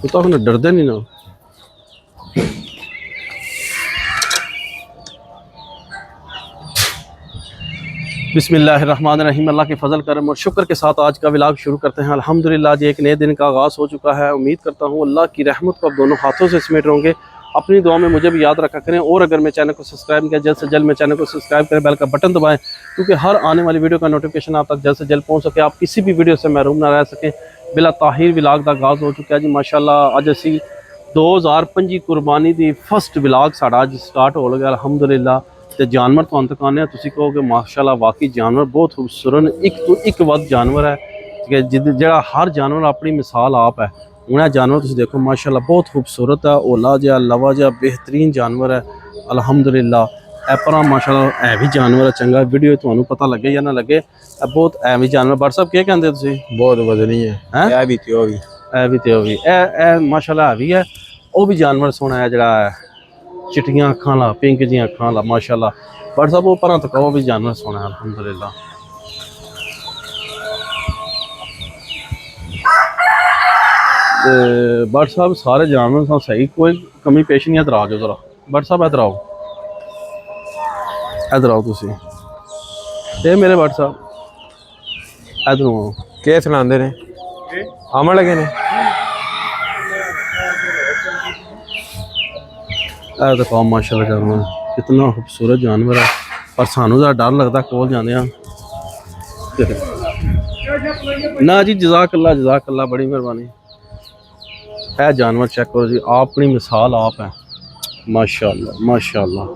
वो तो अपने डरते नहीं ना। बिस्मिल्लाहिर्रहमानिर्रहीम। अल्लाह के फ़ज़ल करम और शुक्र के साथ आज का व्लॉग शुरू करते हैं। अल्हम्दुलिल्लाह आज एक नए दिन का आगाज़ हो चुका है। उम्मीद करता हूँ अल्लाह की रहमत को आप दोनों हाथों से समेट होंगे। अपनी दुआ में मुझे भी याद रखा करें, और अगर मैं चैनल को सब्सक्राइब किया जल्द से जल्द मैं चैनल को सब्सक्राइब करें, बेल का बटन दबाएं, क्योंकि हर आने वाली वीडियो का नोटिफिकेशन आप तक जल्द से जल्द पहुँच सके, आप किसी भी वीडियो से महरूम ना रह सकें। बिला ताहिर व्लॉग का आगाज़ हो चुका है जी माशाअल्लाह। अज असी 2025 कुर्बानी की फस्ट व्लॉग साड़ा अज स्टार्ट हो गया अल्हम्दुलिल्लाह। तो जानवर तो अंत आने तुम कहोगे माशाल्लाह वाकई जानवर बहुत खूबसूरत, एक तो एक वध जानवर है कि जिहड़ा हर जानवर अपनी मिसाल आप है। उन्हें जानवर तुम देखो माशाल्लाह बहुत खूबसूरत है, ओला जहा लवा जहा बेहतरीन जानवर है अल्हम्दुलिल्लाह। पर माशाल्लाह है भी जानवर है चंगा, वीडियो तुम्हें पता लगे या ना लगे बहुत है भी जानवर। बट साहब क्या कहते तुम? बहुत वजनी है भी तो भी माशाल्लाह है भी है। वह भी जानवर सोना है जरा चिट्टियां अखां ला पिंक जी अखां ला माशाल्लाह। बट साहब वो पर तक वो भी जानवर सोना है अल्हम्दुलिल्लाह। बट साहब सारे जानवर तो सही, कोई कमी पेश नहीं। इधर आ जाओ जरा बट साहब, इधर आओ, इधर आओ तुसी ये मेरे बट साहब इधर आओ। क्या सुनाते ने आमन लगे ने देखो माशाल्लाह जानवर कितना खूबसूरत जानवर है, पर सानू ज़रा डर लगता कोल जाने ना जी। जज़ाकल्लाह बड़ी मेहरबानी। है जानवर चेक करो जी, अपनी मिसाल आप है माशाल्लाह माशाल्लाह।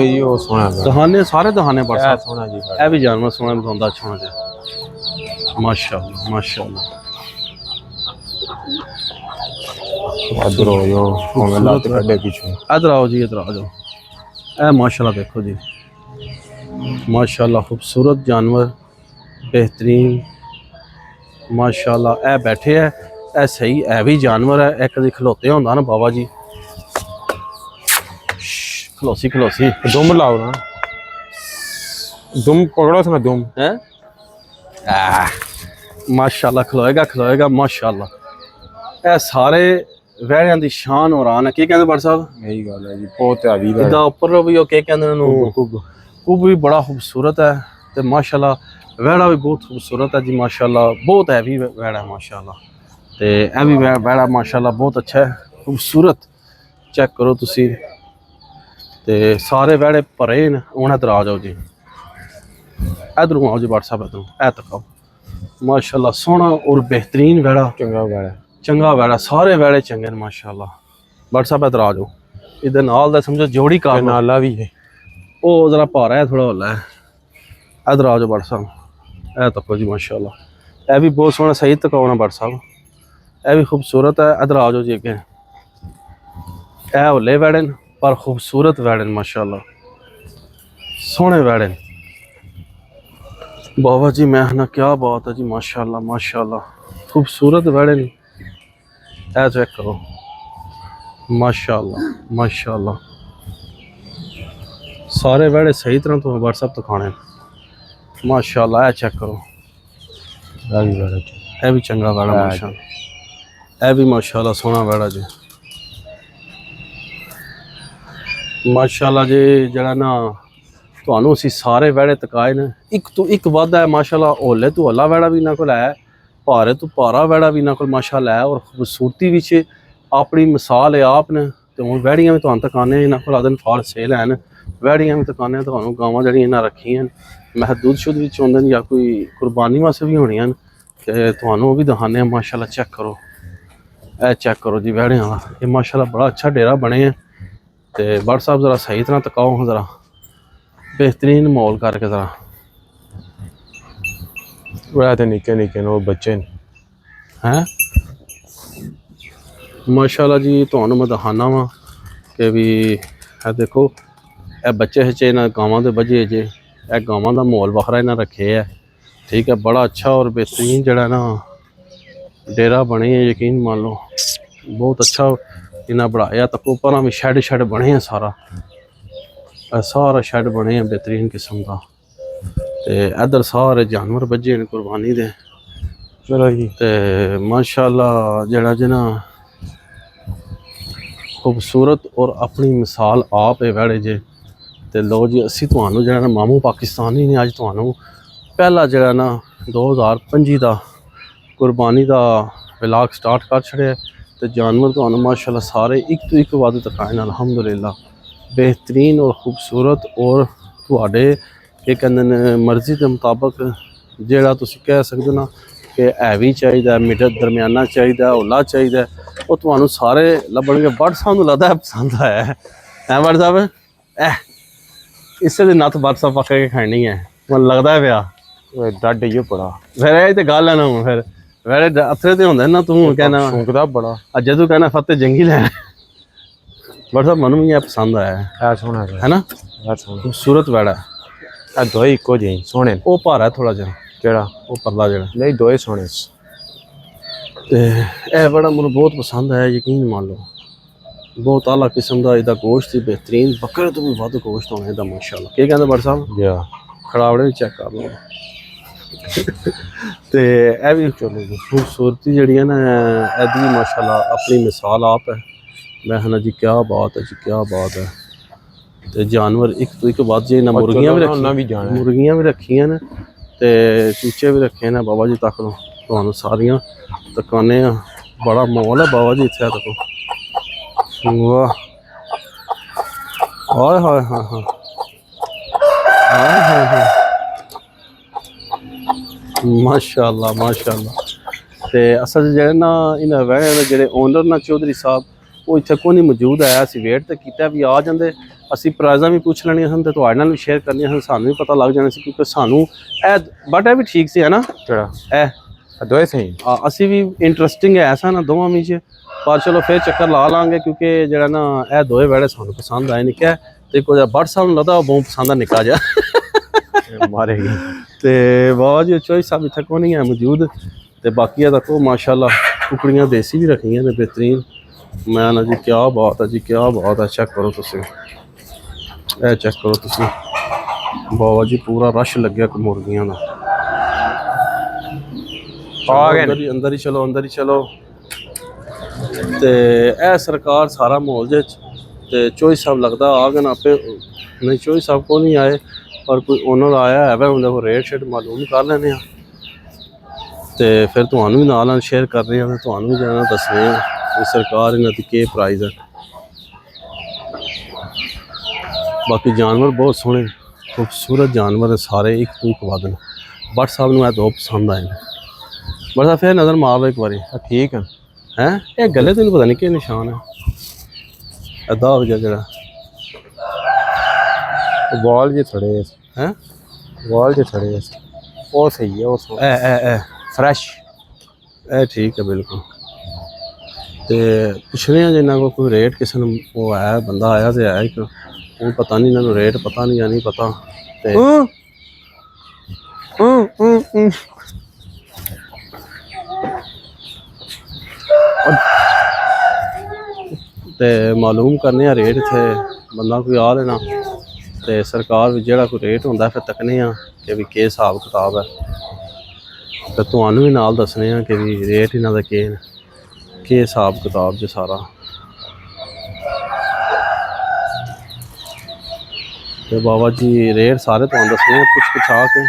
यो सोना दहाने सारे दहाने बट साहब सोना जी है भी जानवर सोना बताता अच्छा होना चाहिए माशाल्लाह माशाल्लाह। इधर हो यो लत कड्डे पीछे इधर आओ जी, इधर आ जाओ। ए माशाल्लाह देखो जी माशाल्लाह खूबसूरत जानवर बेहतरीन माशाल्लाह। ए बैठे है ए सही है भी जानवर है। एक कभी खलोते होंदा ना बाबा जी, खलोसी खलोसी दुम लाओ ना, दुम पकड़ो ना दुम है माशाल्लाह। खलोएगा माशाल्लाह। ए सारे वैड़ियां दी शान और आन है। की कहंदे बड़ साहब? यही गल है जी, बहुत हैवी है। इदा ऊपर भी के कहंदे ने कुब भी बड़ा खूबसूरत है ते माशाल्लाह। वैड़ा भी बहुत खूबसूरत है जी माशाल्लाह, बहुत हैवी वैड़ा है माशाल्लाह। ते ए भी वैड़ा माशाल्लाह बहुत अच्छा है खूबसूरत। चेक करो तुसी ते सारे वैड़े भरे न। हूँ इधर आ जाओ जी, इधरों आओ जी बट साहब, इधरों ए तक आओ माशाल्लाह। सोहना और बेहतरीन वैड़ा, चंगा वैड़ा, सारे वैड़े चंगे माशाल्लाह। बट साहब इधर आ जाओ, इधर नाल दा समझो जोड़ी का नाला भी है, वो जरा भारा है थोड़ा होला है। इधर आ जाओ बट साहब, ए तको जी माशाल्लाह। ए भी बहुत सोहना सही तकाउना बट साहब, ए भी खूबसूरत है। इधर आ जाओ जी अगे। ए होले वैड़े पर खूबसूरत वैड़े माशाल्लाह, सोहने वैड़े बाबा जी। मैं ना क्या बात है जी माशाल्लाह माशाल्लाह, खूबसूरत वैड़े ए चेक करो माशाल्लाह माशाल्लाह। सारे वैड़े सही तरह तो व्हाट्सएप तो खाने माशाल्लाह। ए चेक करो, ए भी चंगा वैड़ा माशाल्लाह। ए भी माशाल्लाह सोहना वैड़ा जी माशाल्लाह जी। जरा ना ਤੁਹਾਨੂੰ ਅਸੀਂ ਸਾਰੇ ਵੈੜੇ ਤਕਾਏ ਨੇ, ਇੱਕ ਤੋਂ ਇੱਕ ਵੱਧ ਹੈ ਮਾਸ਼ਾਅੱਲਾ। ਹੋਲੇ ਤੋਂ ਹੌਲਾ ਵੈੜਾ ਵੀ ਇਹਨਾਂ ਕੋਲ ਹੈ, ਭਾਰੇ ਤੋਂ ਭਾਰਾ ਵੈੜਾ ਵੀ ਇਹਨਾਂ ਕੋਲ ਮਾਸ਼ਾਅੱਲਾ ਹੈ, ਔਰ ਖੂਬਸੂਰਤੀ ਵਿੱਚ ਆਪਣੀ ਮਿਸਾਲ ਹੈ ਆਪ ਨੇ। ਤੇ ਹੁਣ ਵੈੜੀਆਂ ਵੀ ਤੁਹਾਨੂੰ ਤਕਾਨੇ ਇਹਨਾਂ ਕੋਲ ਆਦਨ ਫਾਰ ਸੇਲ ਹਨ, ਵੈੜੀਆਂ ਵੀ ਤਕਾਨੇ ਤੁਹਾਨੂੰ। ਗਾਵਾਂ ਜਿਹੜੀਆਂ ਇਹਨਾਂ ਰੱਖੀਆਂ ਮਹਿਦੂਦ ਸ਼ੁੱਧ ਵਿੱਚ ਹੁੰਦੇ ਨੇ ਜਾਂ ਕੋਈ ਕੁਰਬਾਨੀ ਵਾਸਤੇ ਵੀ ਹੋਣੀਆਂ ਤੇ ਤੁਹਾਨੂੰ ਉਹ ਵੀ ਦਿਖਾਉਂਦੇ ਹਾਂ ਮਾਸ਼ਾਅੱਲਾ। ਚੈੱਕ ਕਰੋ, ਇਹ ਚੈੱਕ ਕਰੋ ਜੀ ਵੈੜਿਆਂ ਦਾ, ਇਹ ਮਾਸ਼ਾਅੱਲਾ ਬੜਾ ਅੱਛਾ ਡੇਰਾ ਬਣੇ ਹੈ। ਤੇ ਬਟ ਸਾਹਿਬ ਜ਼ਰਾ ਸਹੀ ਤਰ੍ਹਾਂ ਤਕਾਓ ਜ਼ਰਾ, बेहतरीन माहौल करके जरा। तो निके निके वो बच्चे हैं माशाल्लाह जी। तो मैं दिखाना वा कि भी है देखो ए बच्चे हचे इन्हें गावां दे बजे जे, ए गावां दा माहौल बखरा इन्हें रखे है, ठीक है। बड़ा अच्छा और बेहतरीन जड़ा ना डेरा बने है, यकीन मान लो बहुत अच्छा इन्हें बढ़ाया। तक ऊपर भी शैड बने हैं, सारा शैड बने हैं बेहतरीन किस्म का। ते इधर सारे जानवर बजे ने कुर्बानी दे। चलो जी ते माशाल्लाह जड़ा जना खूबसूरत और अपनी मिसाल आप है वैड़े जे। तो लो जी असी तुहानू जिहड़ा ना मामू पाकिस्तानी ने अज तुहानू पहला जिहड़ा ना 2025 का कुर्बानी का व्लॉग स्टार्ट कर छड़िया। तो जानवर तुहानू माशाल्लाह सारे एक तो एक वध दिखाए अल्हम्दुलिल्लाह बेहतरीन और खूबसूरत और तुहाडे के कहंदे ने मर्जी के मुताबिक जिहड़ा तुसीं कह सकदे ना कि हैवी चाहिए मिडल दरमियाना चाहिए होला चाहिए वो तुहानू सारे लभणगे। बट सानू लगता है पसंद आया है बट साहब इसे दी नत्थ बट साहब पक के खानी है मन लगता है पिया डड इयो बड़ा फिर ये तो गल है ना हूँ फिर वेरे अथरे तो होंगे ना तू कहना शौकदा बड़ा अज तू कहना फतेह जंगी लैना बट साहब मनु भी पसंद आया है सोना है ना खूबसूरत वैड़ा दोए इको जी सोने वो भारा है थोड़ा जहा केड़ा वो परला जड़ा नहीं दोए सोने ते ए बड़ा मैंने बहुत पसंद आया यकीन मान लो बहुत आला किस्म का इसका गोश्त ही बेहतरीन बकरे तो भी वध गोश्त होना इसका माशाल्लाह क्या कहते बड़ साहब या खड़ावड़े भी चेक कर लो तो यह भी चलो जी खूबसूरती जी है ना एदी भी माशाल्लाह अपनी मिसाल आप है। मैं है ना जी क्या बात है जी क्या बात है। तो जानवर एक तो एक बात जी ना मुर्गियां भी रखियां ने ते चूचे भी रखे ने बाबा जी तक लो तुहानू सारियां तकाने बड़ा माहौल है बाबा जी इत्थे तको वाह हाय हाय हाय हाय हाय हाय हाय माशाल्लाह माशाल्लाह। ते असल जेह्ड़े ना इन्हां वैड़े दे जेह्ड़े ओनर ना चौधरी साहब वो इत्थे कोई नहीं मौजूद है। असीं वेट तो किया भी आ जाते असीं प्राइज़ां भी पूछ लैणियां सन ते तुहाडे नाल भी शेयर करनियां सन सानू भी पता लग जाना सी क्योंकि सानू ए बट भी ठीक सी है ना केड़ा ए दोए सही असीं भी इंटरस्टिंग है ऐसा ना दोवां विच पर चलो फिर चक्कर ला लांगे क्योंकि जेह्ड़ा ना ए दोए वैड़े सानू पसंद आए निक्का ते कोई बट साहब नूं लगदा बहुत पसंद है निक्का जिहा मारेगी ते बाबा जी चौधरी साहब इत्थे कोई नहीं है मौजूद ते बाकी तक माशाल्लाह कुकड़ियां देसी भी रखियां ने बेहतरीन। मैं ना जी क्या बात है जी क्या बात है चेक करो तुसीं ए चेक करो तुसीं बाबा जी पूरा रश लग्या मुर्गियां दा अंदर ही चलो ते ए सरकार सारा माहौल जे ते चौधरी साहब लगता आ गए आपे नहीं चौधरी साहब को नहीं आए पर कोई ओनर आया है वह उन्हें रेट शेट मालूम कर लैने ते फिर तुहानू भी नाल शेयर कर रहे हैं तुहानू भी जाना दसने कि सरकार इन्हां दी केह् प्राइस है। बाकी जानवर बहुत सोहने खूबसूरत जानवर है सारे एक तो एक वध बट साहब नूं दो पसंद आए बट साहब फिर नज़र मार एक बारी ठीक है हैं ये गले तेन पता नहीं क्या निशान है अद्धा हो गया जरा वाल जे थड़े हैं वाल जे थड़े वो सही है वो ए फ्रेश ए ठीक है बिल्कुल। तो पुछने जिन्ना को कोई रेट किसी ने वो आया बंदा आया तो है एक वो पता नहीं इन्होंने रेट पता नहीं या नहीं पता ते मालूम करने रेट थे बंदा कोई आ लेना तो सरकार भी जेड़ा कोई रेट होंदा फिर तकने कि भी केह् हिसाब किताब है तो तुहानू भी नाल दसने कि भी रेट इन्हां दा केह् हिसाब किताब जो सारा। तो बाबा जी रेट सारे तुहानू दसने पुछ पुछा के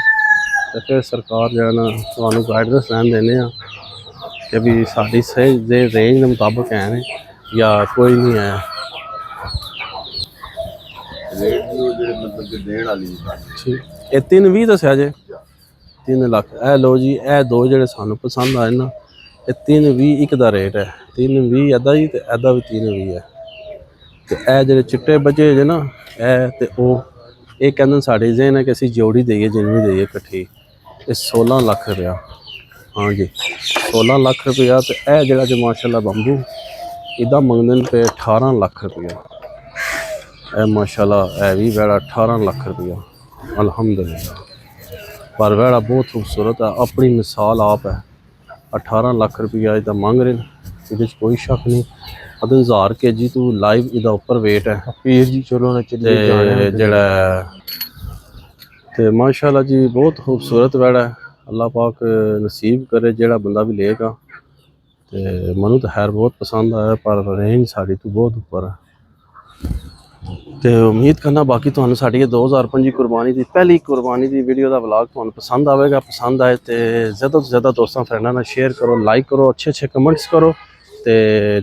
तो फिर सरकार जो है ना तुहानू गाइडेंस लैन देने कि भी साड़ी सही दे रेंज के मुताबिक है ने या कोई नहीं है। ठीक ये 320 दसिया जे 3 लाख ए लो जी ए दो जेह्ड़े सानू पसंद आए ना ये 320 एक दा रेट है 320 अद्धा जी ते अद्धा भी 320 है। तो ए जेह्ड़े चिट्टे बचे जे ना ए ते ओह् ये कहंदे साढ़े जेन है कि असीं जोड़ी देइए जिन्नी देइए कट्ठी ये 16 लाख रुपया हाँ जी 16 लाख रुपया। तो ए जेह्ड़ा जो माशाल्लाह बंबू इदा मंगदे पे 18 लाख रुपया ए माशाल्लाह है भी वैड़ा 18 लाख रुपया अल्हम्दुलिल्लाह पर वैड़ा बहुत खूबसूरत है अपनी मिसाल आप है 18 लाख रुपया इदा मंग रहे हैं ये कोई शक नहीं। 1000 kg तू लाइव इदा उपर वेट है पीर जी चलो ना चलिए जेड़ा ते माशाल्लाह जी बहुत खूबसूरत वैड़ा है अल्लाह पाक नसीब करे जेड़ा बंदा भी लेगा ਤੇ ਮੈਨੂੰ ਤਾਂ ਖੈਰ ਬਹੁਤ ਪਸੰਦ ਆਇਆ, ਪਰ ਰੇਂਜ ਸਾਡੀ ਤੋਂ ਬਹੁਤ ਉੱਪਰ ਹੈ। ਤੇ ਉਮੀਦ ਕਰਨਾ ਬਾਕੀ ਤੁਹਾਨੂੰ ਸਾਡੀ ਇਹ 2025 ਕੁਰਬਾਨੀ ਦੀ ਪਹਿਲੀ ਕੁਰਬਾਨੀ ਦੀ ਵੀਡੀਓ ਦਾ ਵਲੌਗ ਤੁਹਾਨੂੰ ਪਸੰਦ ਆਵੇਗਾ। ਪਸੰਦ ਆਏ ਤੇ ਜ਼ਿਆਦਾ ਤੋਂ ਜ਼ਿਆਦਾ ਦੋਸਤਾਂ ਫਰੈਂਡਾਂ ਨਾਲ ਸ਼ੇਅਰ ਕਰੋ, ਲਾਈਕ ਕਰੋ, ਅੱਛੇ ਕਮੈਂਟਸ ਕਰੋ। ਤੇ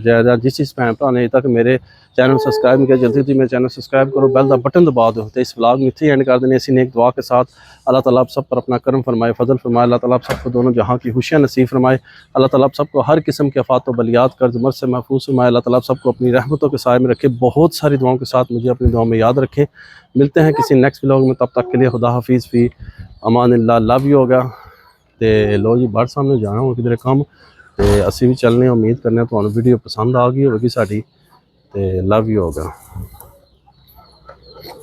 ਜਿਹੜਾ ਜਿਸ ਭੈਣ ਭਰਾ ਨੇ ਅਜੇ ਤੱਕ ਮੇਰੇ चैनल सब्सक्राइब नहीं किया, जल्दी जल्दी मेरे चैनल सब्सक्राइब करो, बेल का बटन दबा दो। तो इस व्लॉग में इतने एंड कर देने इसी नेक दुआ के साथ। अल्लाह ताला आप सब पर अपना करम फरमाए, फजल फरमाए। अल्लाह ताला आप सबको दोनों जहाँ की खुशियाँ नसीब फरमाए। अल्लाह ताला आप सबको हर किस्म के आफात व बलियात कर्ज मर्ज से महफूज फरमाए। अल्लाह ताला आप सबको अपनी रहमतों के साए में रखे। बहुत सारी दुआओं के साथ मुझे अपनी दुआओं में याद रखें। मिलते हैं किसी नेक्स्ट व्लॉग में, तब तक के लिए खुदा हाफिज़ फ़ी अमानिल्लाह। लव यू होगा। तो लो जी बाहर सामने जाना हो किधर काम, तो असी भी चलने। उम्मीद करने तो वीडियो पसंद आ गई होगी साड़ी। तो लव यू होगा।